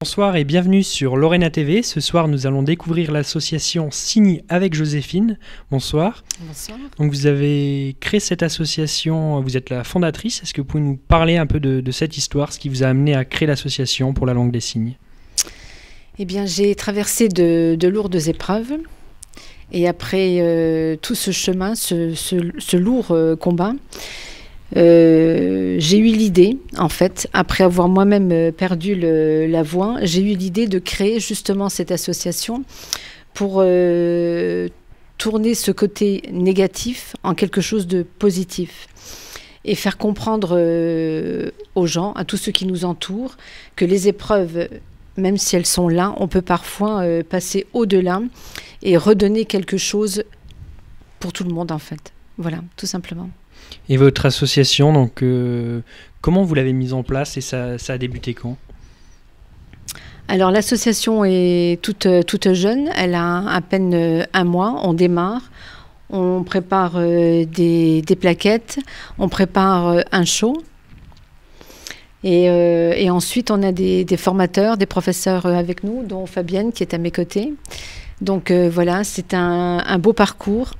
Bonsoir et bienvenue sur Lorena TV. Ce soir, nous allons découvrir l'association Signe avec Joséphine. Bonsoir. Bonsoir. Donc, vous avez créé cette association, vous êtes la fondatrice. Est-ce que vous pouvez nous parler un peu de cette histoire, ce qui vous a amené à créer l'association pour la langue des signes? Eh bien, j'ai traversé de lourdes épreuves. Et après tout ce chemin, ce lourd combat, j'ai eu l'idée, en fait, après avoir moi-même perdu la voix, j'ai eu l'idée de créer justement cette association pour tourner ce côté négatif en quelque chose de positif et faire comprendre aux gens, à tous ceux qui nous entourent, que les épreuves, même si elles sont là, on peut parfois passer au-delà et redonner quelque chose pour tout le monde, en fait. Voilà, tout simplement. Et votre association, donc, comment vous l'avez mise en place et ça a débuté quand? Alors l'association est toute jeune, elle a à peine un mois, on démarre, on prépare des plaquettes, on prépare un show et ensuite on a des formateurs, des professeurs avec nous, dont Fabienne qui est à mes côtés. Donc voilà, c'est un beau parcours.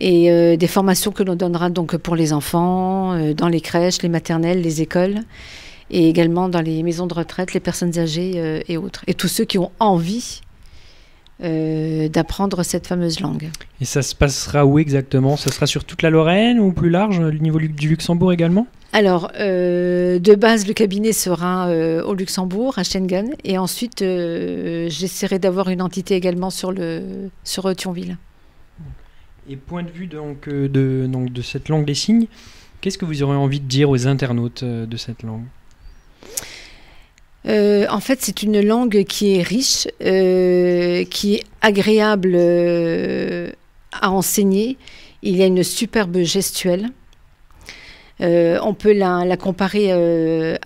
Et des formations que l'on donnera donc pour les enfants, dans les crèches, les maternelles, les écoles, et également dans les maisons de retraite, les personnes âgées et autres. Et tous ceux qui ont envie d'apprendre cette fameuse langue. Et ça se passera où exactement? Ça sera sur toute la Lorraine ou plus large, au niveau du Luxembourg également? Alors, de base, le cabinet sera au Luxembourg, à Schengen, et ensuite, j'essaierai d'avoir une entité également sur Thionville. Et point de vue donc, de cette langue des signes, qu'est-ce que vous aurez envie de dire aux internautes de cette langue? En fait, c'est une langue qui est riche, qui est agréable à enseigner. Il y a une superbe gestuelle. On peut la comparer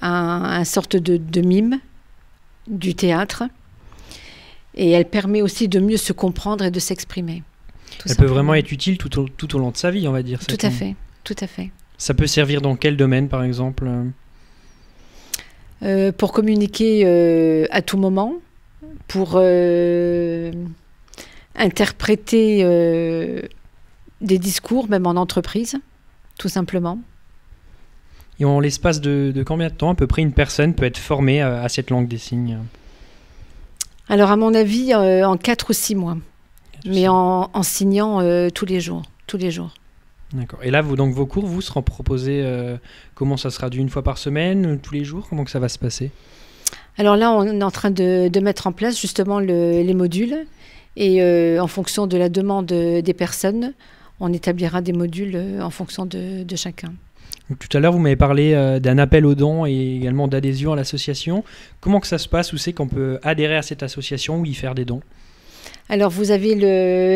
à une sorte de mime du théâtre. Et elle permet aussi de mieux se comprendre et de s'exprimer. Elle peut vraiment être utile tout au long de sa vie, on va dire. Tout à fait, tout à fait. Ça peut servir dans quel domaine, par exemple? Pour communiquer à tout moment, pour interpréter des discours, même en entreprise, tout simplement. Et en l'espace de combien de temps, à peu près, une personne peut être formée à cette langue des signes? Alors, à mon avis, en 4 ou 6 mois. Mais en signant tous les jours. D'accord. Et là, vos cours, vous seront proposés, comment ça sera, d'une fois par semaine, tous les jours? Comment que ça va se passer? Alors là, on est en train de mettre en place justement les modules. Et en fonction de la demande des personnes, on établira des modules en fonction de chacun. Donc, tout à l'heure, vous m'avez parlé d'un appel aux dons et également d'adhésion à l'association. Comment que ça se passe? Où c'est qu'on peut adhérer à cette association ou y faire des dons? Alors, vous avez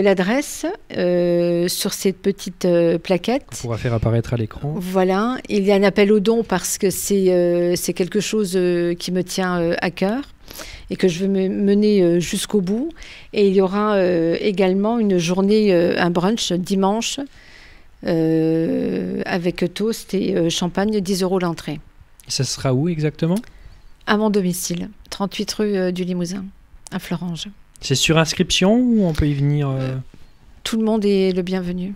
l'adresse sur cette petite plaquette. On pourra faire apparaître à l'écran. Voilà. Il y a un appel aux dons parce que c'est quelque chose qui me tient à cœur et que je veux mener jusqu'au bout. Et il y aura également une journée, un brunch dimanche avec toast et champagne, 10 € l'entrée. Et ça sera où exactement? À mon domicile, 38 rue du Limousin, à Florange. C'est sur inscription ou on peut y venir Tout le monde est le bienvenu.